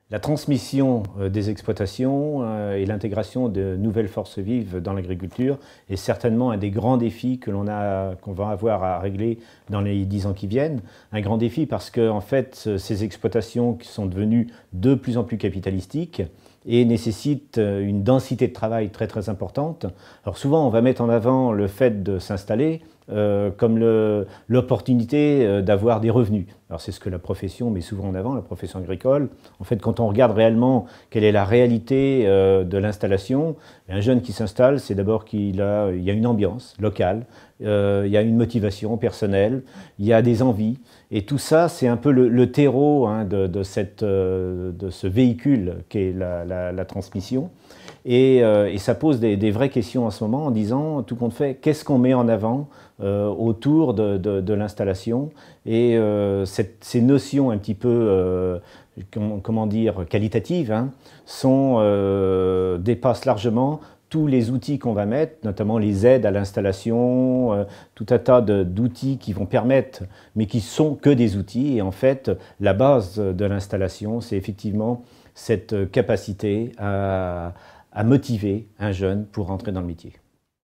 La transmission des exploitations et l'intégration de nouvelles forces vives dans l'agriculture est certainement un des grands défis qu'on va avoir à régler dans les 10 ans qui viennent. Un grand défi parce que en fait, ces exploitations qui sont devenues de plus en plus capitalistiques et nécessitent une densité de travail très très importante. Alors souvent, on va mettre en avant le fait de s'installer comme l'opportunité d'avoir des revenus. Alors c'est ce que la profession met souvent en avant, la profession agricole. En fait, quand on regarde réellement quelle est la réalité de l'installation, un jeune qui s'installe, c'est d'abord qu'il y a une ambiance locale, il y a une motivation personnelle, il y a des envies. Et tout ça, c'est un peu le terreau de ce véhicule qu'est la transmission. Et ça pose des vraies questions en ce moment en disant, tout compte fait, qu'est-ce qu'on met en avant autour de l'installation et ces notions un petit peu, comment dire, qualitatives, dépassent largement tous les outils qu'on va mettre, notamment les aides à l'installation, tout un tas d'outils qui vont permettre, mais qui sont que des outils. Et en fait, la base de l'installation, c'est effectivement cette capacité à motiver un jeune pour rentrer dans le métier.